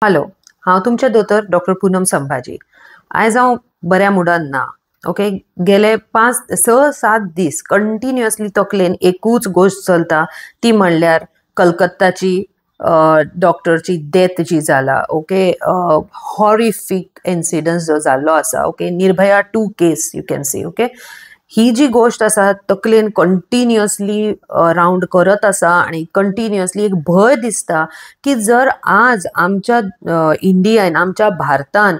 Hello, हांव तुमचे दोतोर डॉक्टर पूनम संभाजी. आयज हांव बऱ्या मुडान ना. ओके, गेले 5-6-7 दीस कंटिन्युअसली तकलेन एकूच गोष्ट चलता, ती म्हणल्यार कलकत्ताची डॉक्टरची डेथ जी जाला. ओके, हॉरिफिक इन्सिडंट जो जाल्लो आसा. Okay, Nirbhaya 2 case you can say. Okay, ही जी गोष्ट आसा तकलेन कंटिन्युअसली रावंड करत आसा आणि कंटिन्युअसली एक भय दिसता की जर आज आमच्या इंडियन, आमच्या भारतान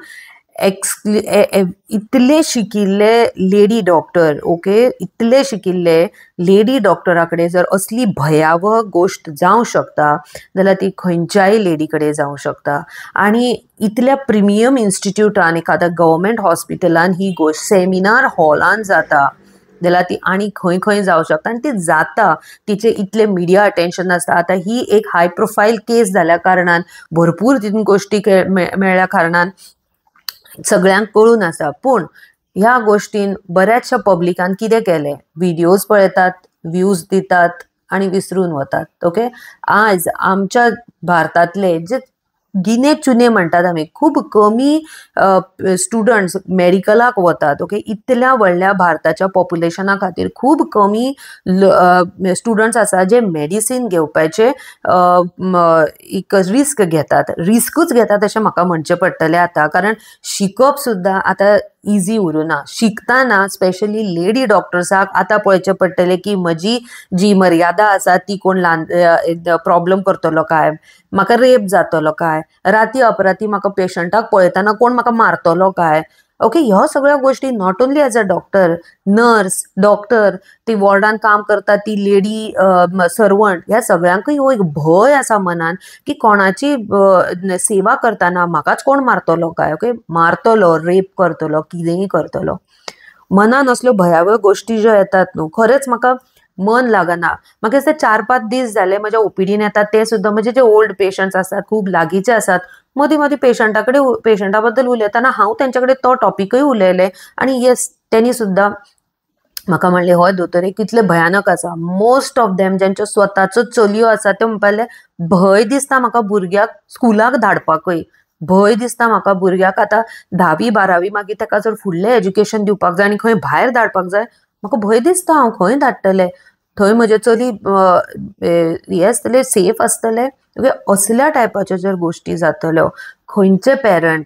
इतले शिकिल्ले लेडी डॉक्टर, ओके, इतले शिकिल्ले लेडी डॉक्टरा कडेन जर असली भयावह गोष्ट जावं शकता जाल्यार ती खंयच्याय लेडी कडेन जावं शकता. आणि इतल्या प्रिमियम इन्स्टिट्यूटान, एखाद्या गव्हर्मेंट हॉस्पिटलान ही गोष्ट सेमिनार हॉलान जाता जाल्यार ती आनी खंय खंय जावं शकता. आनी ती जाता, तिचे इतले मिडिया अटेन्शन आसता. आतां ही एक हाय प्रोफायल केस जाल्या कारणान, भरपूर तितून गोश्टी मेळ्ळ्या कारणान सगळ्यांक कळून आसा. पूण ह्या गोश्टीन बऱ्याचशा पब्लिकान कितें केलें, व्हिडिओज पळयतात, व्ह्यूज दितात आनी विसरून वतात. ओके, आज आमच्या भारतांतले जे गिने चुने म्हणटात आमी, खूब कमी स्टुडंट्स मेडिकलाक वतात. ओके, इतल्या व्हडल्या भारताच्या पॉप्युलेशना खातीर खूब कमी स्टुडंट्स आसा जे मेडिसीन घेवपाचे एक रिस्क घेतात. रिस्कूच घेतात अशें म्हाका म्हणचें पडटलें आतां, कारण शिकप सुद्दां आतां इजी उरूना. शिकताना स्पेशली लेडी डॉक्टर्साक आतां पळोवचें पडटलें की म्हजी जी मर्यादा आसा ती कोण प्रॉब्लम करतलो काय, म्हाका रेप जातलो काय, राती अपराती म्हाका पेशंटाक पळयतना कोण म्हाका मारतलो काय. ओके, ह्यो सगळ्यो गोश्टी not only as a doctor, nurse, doctor, ती वॉर्डान काम करता ती लेडी सर्वंट, ह्या सगळ्यांकूय हो एक भय आसा मनान की कोणाची सेवा करतना म्हाकाच कोण मारतलो काय. ओके, मारतलो, रेप करतलो, कितेंय करतलो. मनान असल्यो भयावह गोश्टी ज्यो येतात न्हू, खरेंच म्हाका मन लागना. म्हाका दिसता 4-5 दीस जाले म्हज्या ओपीडीन येतात ते सुद्दां म्हणजे जे ओल्ड पेशंट्स आसात, खूब लागींचे आसात, मदीं मदीं पेशंटा बद्दल उलयतना हांव तेंच्या कडेन तो टॉपिकूय उलयलें. आनी येस, तेणी सुद्दां म्हाका म्हणलें, हय दोतोर कितले भयानक आसा. मोस्ट ऑफ देम जेंच्यो स्वताच्यो चलयो आसा त्यो म्हणपाक भंय दिसता म्हाका भुरग्याक स्कुलाक धाडपाकूय. भंय दिसता म्हाका भुरग्याक आतां 10वी-12वी मागीर ताका जर फुडलें एज्युकेशन दिवपाक जाय आनी खंय भायर धाडपाक जाय, म्हाका भंय दिसता हांव खंय धाडटलें, थंय म्हजे चली हे आसतले, सेफ आसतले. असल्या टायपाच्यो जर गोश्टी जातल्यो, खंयचे पेरंट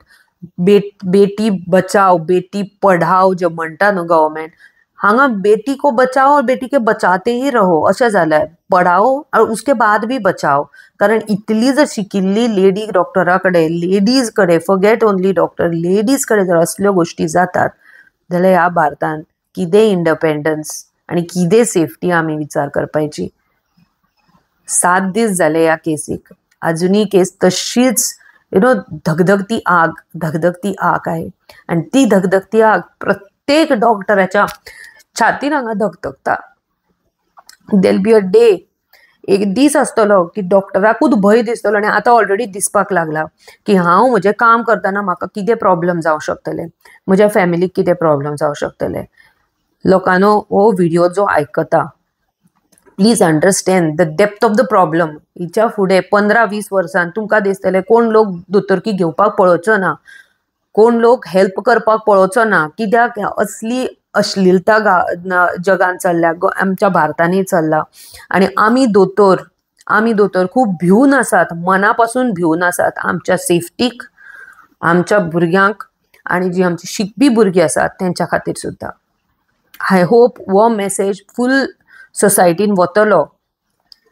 बेटी बचाव बेटी पढाव जे म्हणटा न्हू गव्हर्मेंट, हांगा बेटी को बचाओ और बेटी के बचाते ही रहो अशें जाल्यार पढाओ और उसके बाद भी बचाओ. कारण इतली जर शिकिल्ली लेडी डॉक्टरा कडेन, लेडीज कडेन, फॉरगेट ओन्ली डॉक्टर, लेडीज कडेन जर असल्यो गोश्टी जातात जाल्यार ह्या भारतान कितें इंडिपेंडन्स आनी कितें सेफ्टी आमी विचार करपाची. 7 दीस जाले ह्या केसीक, अजुनूय केस तशीच धगधगती आग आहे. आणि ती धगधगती आग प्रत्येक डॉक्टराच्या छातीन हांगा धगधगता. देल बी अ डे, एक दीस आसतलो की डॉक्टराकूच भंय दिसतलो. आनी आतां ऑलरेडी दिसपाक लागला की हांव म्हजें काम करतना म्हाका कितें प्रॉब्लेम जावं शकतले, म्हज्या फॅमिलीक कितें प्रॉब्लेम जावं शकतले. लोकांनो, हो व्हिडिओ जो आयकता, please understand the depth of the problem. हिच्या फुडें 15-20 वर्सान तुमकां दिसतलें कोण लोक दोतोरकी घेवपाक पळोवचो ना, कोण लोक हेल्प करपाक पळोवचो ना. कित्याक असली अश्लीलता जगान चल्ल्या, आमच्या भारतानय चल्ला. आनी आमी दोतोर खूब भिवन आसात, मना पासून भिवन आसात आमच्या सेफ्टीक, आमच्या भुरग्यांक आनी जी आमची शिकपी भुरगीं आसात तेंच्या खातीर सुद्दां. आय होप हो मेसेज फूल सोसायटीन वतलो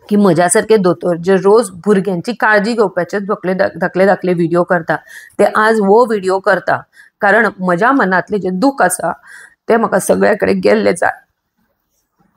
की म्हज्या सारके दोतोर जे रोज भुरग्यांची काळजी घेवपाचे धाकले व्हिडिओ करता, ते आज हो व्हिडिओ करता कारण म्हज्या मनांतले जे दूख आसा ते म्हाका सगळ्या कडेन गेल्ले जाय.